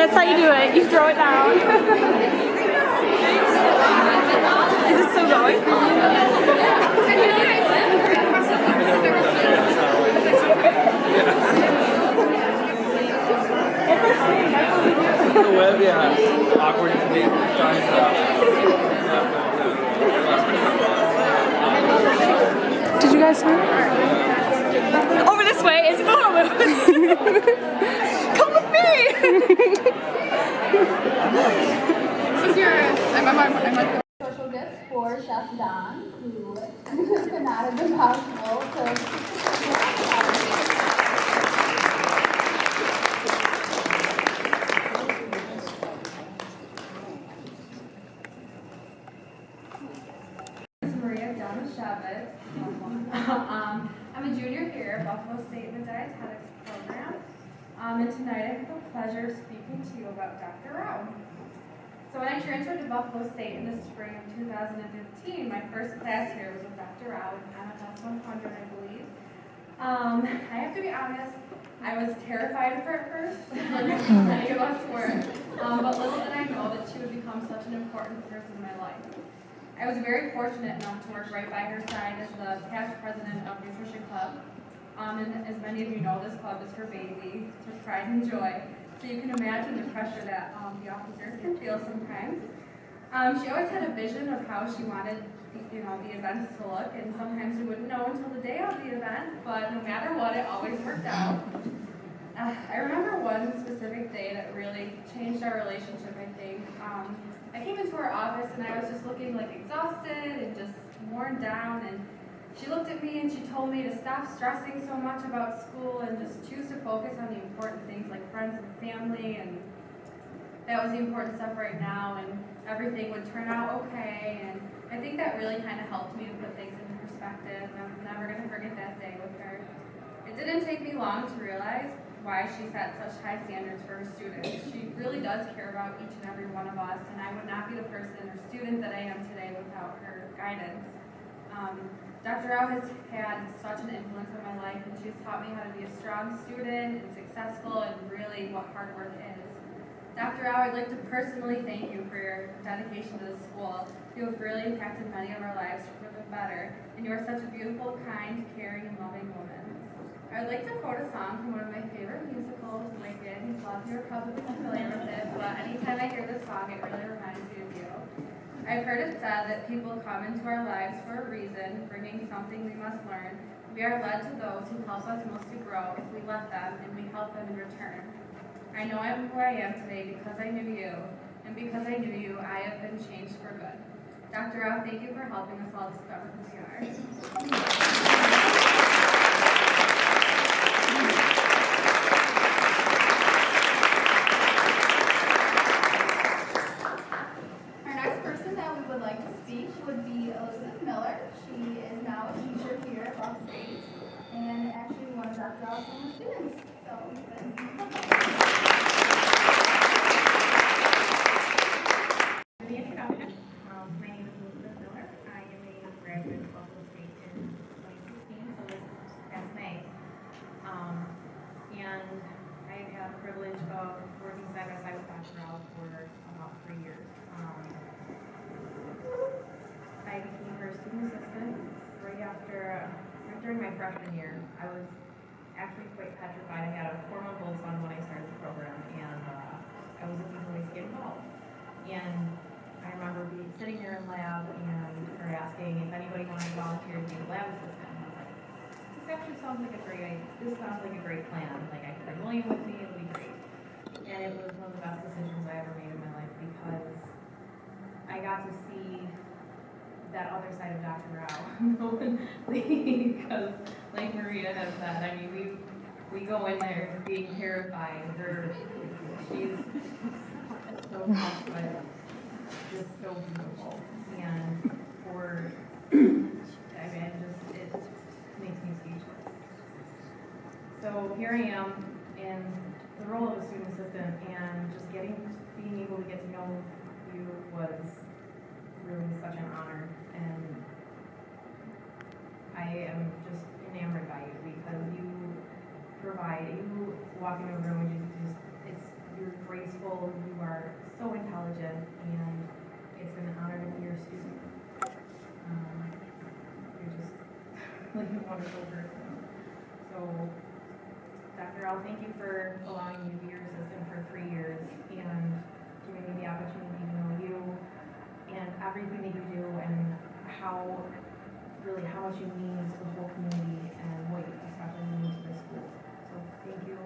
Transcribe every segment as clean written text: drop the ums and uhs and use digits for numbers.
That's how you do it. You throw it down. Is this still going? The web, yeah. Awkward Did you guys see it? Over this way is boom! Come with me! This is your... I'm Special gift for Chef Don, who could not have been possible to. Maria Donna Chavez. I'm a junior here at Buffalo State in the dietetics program. And tonight I have the pleasure of speaking to you about Dr. Rao. So when I transferred to Buffalo State in the spring of 2015, my first class here was with Dr. Rao in NFS 100, I believe. I have to be honest, I was terrified of her at first, like many of us were. But little did I know that she would become such an important person in my life. I was very fortunate enough to work right by her side as the past president of Nutrition Club. And as many of you know, this club is her baby, it's her pride and joy. So you can imagine the pressure that the officers can feel sometimes. She always had a vision of how she wanted the events to look, and sometimes we wouldn't know until the day of the event, but no matter what, it always worked out. I remember one specific day that really changed our relationship, I think. I came into her office and I was just looking like exhausted and just worn down, and she looked at me and she told me to stop stressing so much about school and just choose to focus on the important things like friends and family, and that was the important stuff right now, and everything would turn out okay. And I think that really kind of helped me to put things into perspective, and I'm never going to forget that day with her. It didn't take me long to realize why she set such high standards for her students. She really does care about each and every one of us, and I would not be the person or student that I am today without her guidance. Dr. Rao has had such an influence on my life, and she's taught me how to be a strong student and successful, and really what hard work is. Dr. Rao, I'd like to personally thank you for your dedication to the school. You have really impacted many of our lives for the better, and you are such a beautiful, kind, caring, and loving woman. I would like to quote a song from one of my favorite musicals, Wicked. Love, you're probably familiar with it, but anytime I hear this song, it really reminds me of you. I've heard it said that people come into our lives for a reason, bringing something we must learn. We are led to those who help us most to grow if we let them, and we help them in return. I know I'm who I am today because I knew you, and because I knew you, I have been changed for good. Dr. Rao, thank you for helping us all discover who we are. Our next person that we would like to speak would be Elizabeth Miller. She is now a teacher here at Buffalo State, and actually one of Dr. Rao's former students. So, The introduction. My name is Elizabeth Miller. I am a graduate of Buffalo State in 2016, so this past May. And I have had the privilege of working side by side with Dr. Rao for about 3 years. I became her student assistant right during my freshman year. I was actually quite petrified. I had a 4-month-old son when I started the program, and I was looking for ways to get involved. And I remember sitting there in lab and her asking if anybody wanted to volunteer to be a lab assistant. And I was like, this actually sounds like a great idea. This sounds like a great plan. Like, I could bring William with me, it would be great. And it was one of the best decisions I ever made in my life, because I got to see that other side of Dr. Rao. Because, like Maria has said, I mean, we go in there being terrified. She's so tough, but just so beautiful. And I mean, it makes me speechless. So here I am in the role of a student assistant, and just being able to get to know you was really such an honor. And I am just enamored by you, because you walk into a room and it's You're graceful, you are so intelligent, and it's an honor to be your student. You're just like a wonderful person. So, Dr. Al, thank you for allowing me to be your assistant for 3 years and giving me the opportunity to know you and everything that you do and how much you mean to the whole community and what you especially mean to the school. So thank you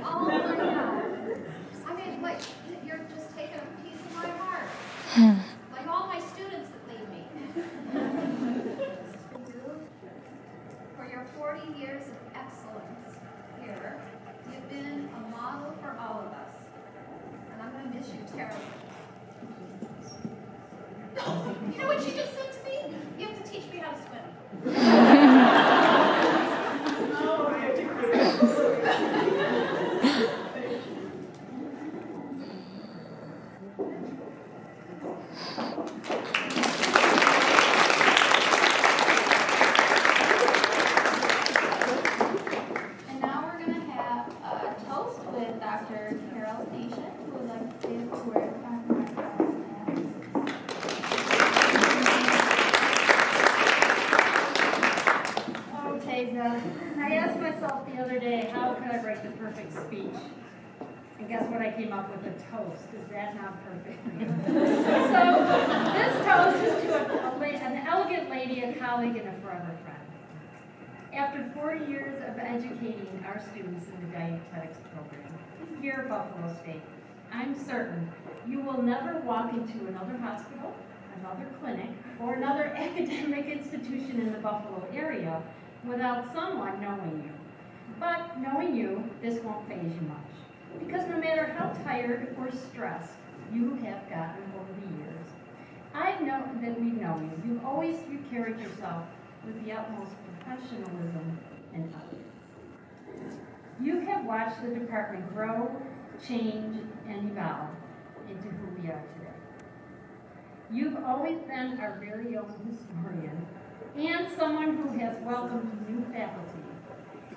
Oh my God. I mean, like, you're just taking a piece of my heart. Like all my students that leave me. For your 40 years of excellence here, you've been a model for all of us. And I'm going to miss you terribly. You know what she just said to me? You have to teach me how to swim. And now we're going to have a toast with Dr. Carol Nation, who would like to say a few words on Dr. Oh, Teza, I asked myself the other day, how could I write the perfect speech? And guess what I came up with? A toast. Is that not perfect? So, this toast is to an elegant lady, a colleague, and a forever friend. After 40 years of educating our students in the dietetics program here at Buffalo State, I'm certain you will never walk into another hospital, another clinic, or another academic institution in the Buffalo area without someone knowing you. But knowing you, this won't faze you much, because no matter how tired or stressed you have gotten over the years, I know that we've known you. You've carried yourself with the utmost professionalism and elegance. You have watched the department grow, change, and evolve into who we are today. You've always been our very own historian and someone who has welcomed new faculty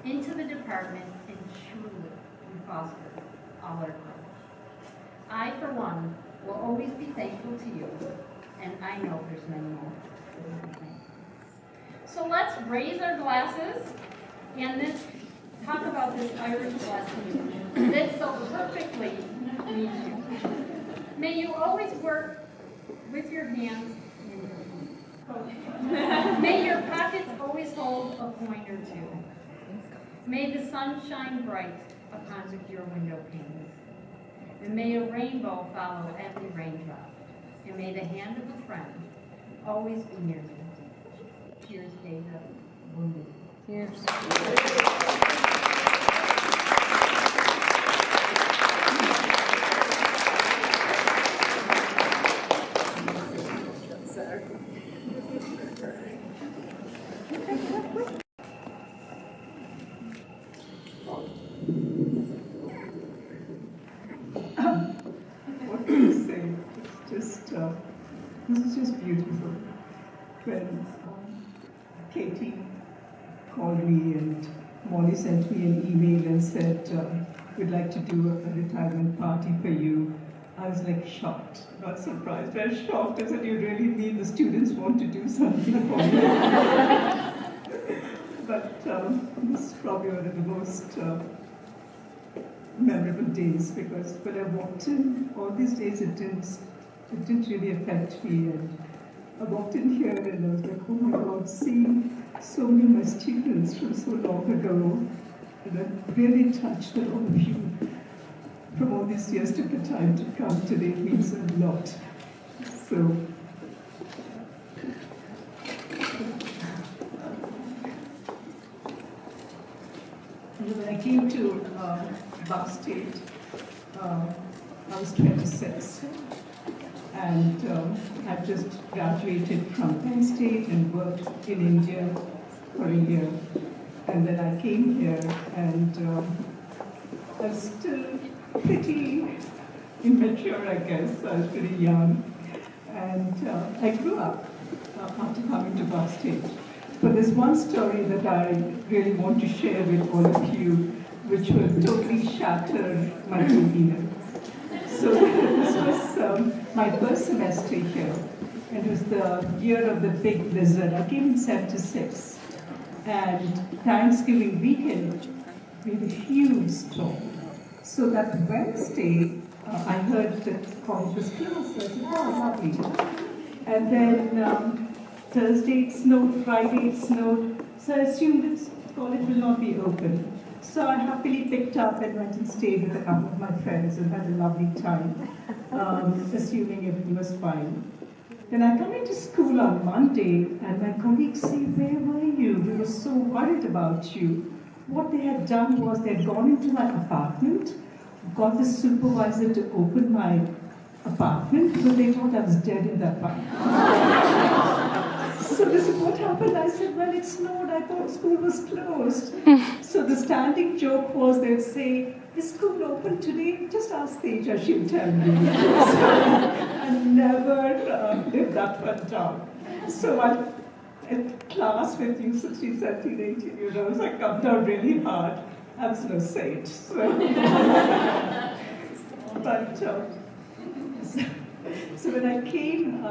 into the department and truly fostered all our growth. I, for one, will always be thankful to you, and I know there's many more. So let's raise our glasses and then talk about this Irish blessing that so perfectly meets you. May you always work with your hands and your feet. May your pockets always hold a coin or two. May the sun shine bright upon your window panes. And may a rainbow follow every raindrop. And may the hand of a friend always be near you. Cheers, Deja. Cheers. What can you say? It's just, this is just beautiful. When Katie called me and Molly sent me an email and said, we'd like to do a retirement party for you, I was like shocked, not surprised, but shocked. I said, you really mean the students want to do something for me? But this is probably one of the most memorable days, because when I walked in, all these days it didn't really affect me, and I walked in here and I was like, oh my God, seeing so many of my students from so long ago, and I'm really touched that all of you from all these years took the time to come today. It means a lot. So, when I came to Buck State, I was 26, and I just graduated from Penn State and worked in India for a year. And then I came here, and I was still pretty immature, I guess. I was pretty young. And I grew up after coming to Boston. But there's one story that I really want to share with all of you, which will totally shatter my demeanor. So this was my first semester here. And it was the year of the big blizzard. I came in '76. And Thanksgiving weekend, we had a huge storm. So that Wednesday, I heard that college was closed. So I said, oh, lovely. And then Thursday it snowed, Friday it snowed. So I assumed that college will not be open. So I happily picked up and went and stayed with a couple of my friends and had a lovely time, assuming everything was fine. Then I come into school on Monday, and my colleagues say, where were you? We were so worried about you. What they had done was they had gone into my apartment, got the supervisor to open my apartment, because they thought I was dead in the apartment. So they said, what happened? I said, well, it snowed. I thought school was closed. So the standing joke was they'd say, is school open today? Just ask Teja, she'll tell me. So I never lived that one down. So I, at class with you 16, 17, 18-year-olds, I come down really hard. I was no saint. So. But, so when I came,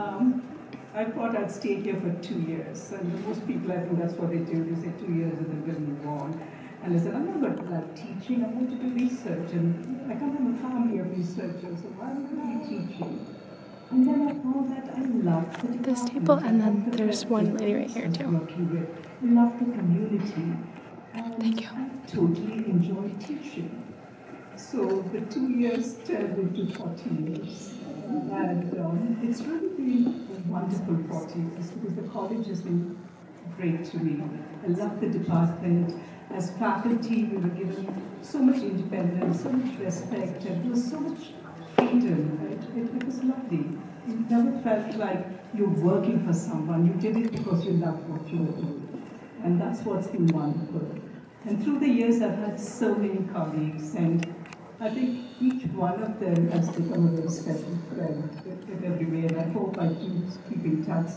I thought I'd stay here for 2 years. And most people, I think that's what they do. They say 2 years and then they'll move on. And I said, I'm not going to like teaching, I want to do research. And I come from a family of researchers, so why am I going to be teaching? And then I found that I loved This table, and then there's one lady right here too. Working with, love the community. And Thank you. I totally enjoy teaching. So the 2 years turned into 40 years. And it's really been a wonderful 40 years because the college has been great to me. I love the department. As faculty, we were given so much independence, so much respect, and there was so much freedom. It was lovely. It never felt like you're working for someone. You did it because you loved what you were doing. And that's what's been wonderful. And through the years, I've had so many colleagues, and I think each one of them has become a very special friend in every way, and I hope I do keep in touch.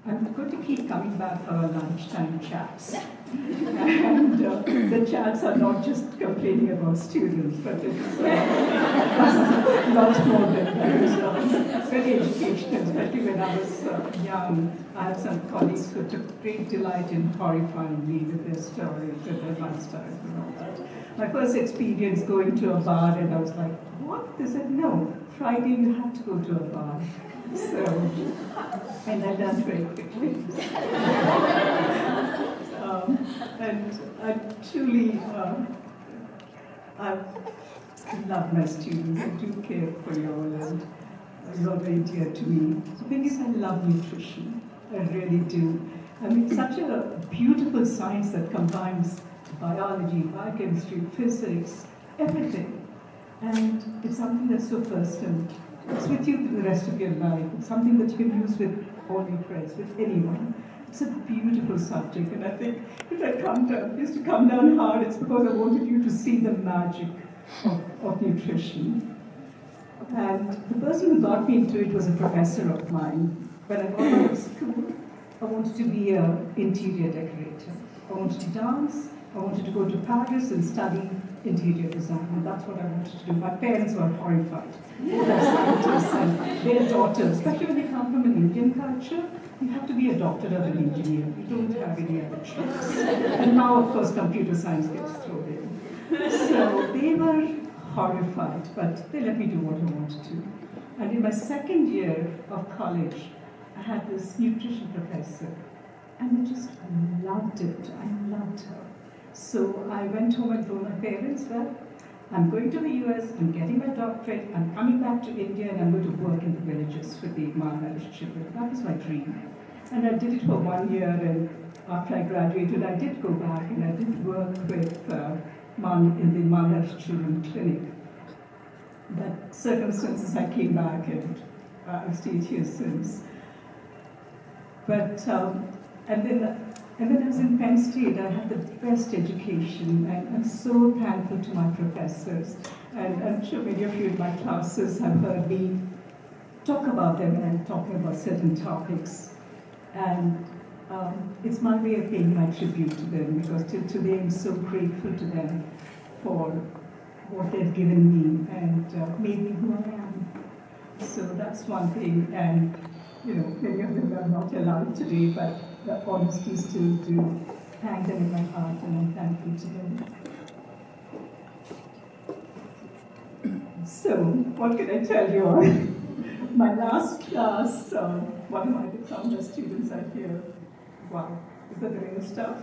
I'm going to keep coming back for our lunchtime chats. And the chats are not just complaining about students, but it's lots more than that. It's very educational, especially when I was young. I had some colleagues who took great delight in horrifying me with their stories and their lifestyles and all that. My first experience going to a bar, and I was like, what? They said, no, Friday you have to go to a bar. So, and I learned very quickly. And I truly, I love my students. I do care for you all, and you're very dear to me. The thing is, I love nutrition. I really do. I mean, it's such a beautiful science that combines biology, biochemistry, physics, everything. And it's something that's so personal. It's with you for the rest of your life. It's something that you can use with all your friends, with anyone. It's a beautiful subject, and I think if I used to come down hard, it's because I wanted you to see the magic of nutrition. And the person who got me into it was a professor of mine. When I got out of school, I wanted to be an interior decorator. I wanted to dance. I wanted to go to Paris and study interior design, and that's what I wanted to do. My parents were horrified. They're scientists and their daughters, especially when you come from an Indian culture, you have to be a doctor or an engineer. You don't have any other choice. And now, of course, computer science gets thrown in. So they were horrified, but they let me do what I wanted to. And in my second year of college, I had this nutrition professor, and I just loved it. I loved her. So I went home and told my parents, well, I'm going to the US, I'm getting my doctorate, I'm coming back to India, and I'm going to work in the villages with the malnourished children. That was my dream. And I did it for 1 year, and after I graduated, I did go back, and I did work with in the malnourished children clinic. But circumstances, I came back, and I've stayed here since. But, and then And when I was in Penn State, I had the best education, and I'm so thankful to my professors. And I'm sure many of you in my classes have heard me talk about them when I'm talking about certain topics. And it's my way of paying my tribute to them, because till today I'm so grateful to them for what they've given me and made me who I am. So that's one thing, and you know, many of them are not alive today, but the honesty still to thank them in my heart, and I'm thankful to them. So, what can I tell you all? My last class, one of my founder students are here. Wow, is that the real stuff?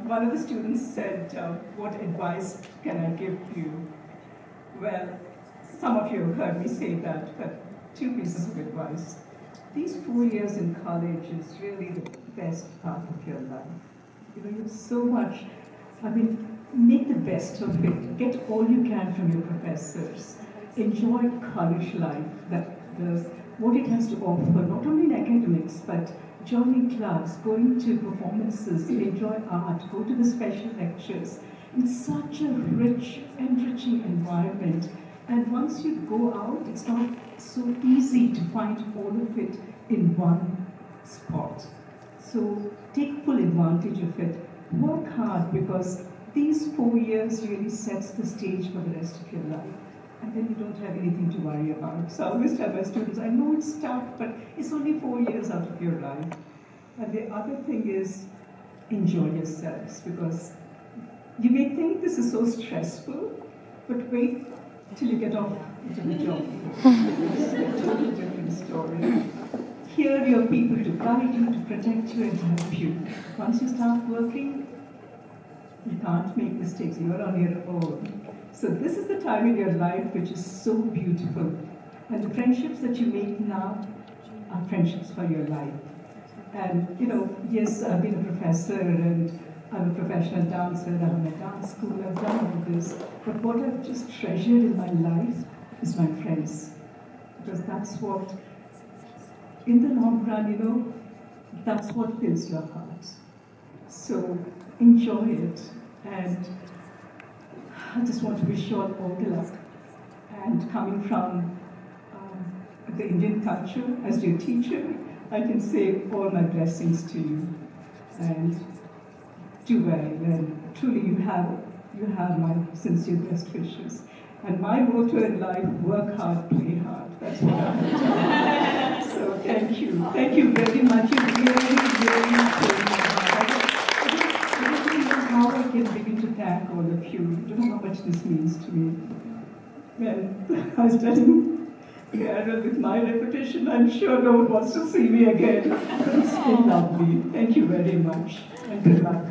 One of the students said, what advice can I give you? Well, some of you have heard me say that, but 2 pieces of advice. These 4 years in college is really the best part of your life. You know, you have so much, I mean, make the best of it. Get all you can from your professors. Enjoy college life, what it has to offer, not only in academics, but joining clubs, going to performances, enjoy art, go to the special lectures. It's such a rich, enriching environment. And once you go out, it's not so easy to find all of it in one spot. So take full advantage of it. Work hard, because these 4 years really sets the stage for the rest of your life. And then you don't have anything to worry about. So I always tell my students, I know it's tough, but it's only 4 years out of your life. And the other thing is, enjoy yourselves, because you may think this is so stressful, but wait till you get off into the job. It's a totally different story. Here you have people to guide you, to protect you, and to help you. Once you start working, you can't make mistakes. You are on your own. So this is the time in your life which is so beautiful. And the friendships that you make now are friendships for your life. And, you know, yes, I've been a professor and I'm a professional dancer, I'm in a dance school, I've done all this. But what I've just treasured in my life is my friends. Because that's what, in the long run, you know, that's what fills your heart. So enjoy it. And I just want to wish you all the luck. And coming from the Indian culture, as your teacher, I can say all my blessings to you. And do well. And truly you have my sincere best wishes. And my motto in life, work hard, play hard. That's what I have. So thank you. Thank you very much. You really, really showed my heart. I don't even know how I can begin to thank all of you. I don't know how much this means to me. When I was telling Carol, with my reputation, I'm sure no one wants to see me again. But it's been lovely. Thank you very much. And good luck.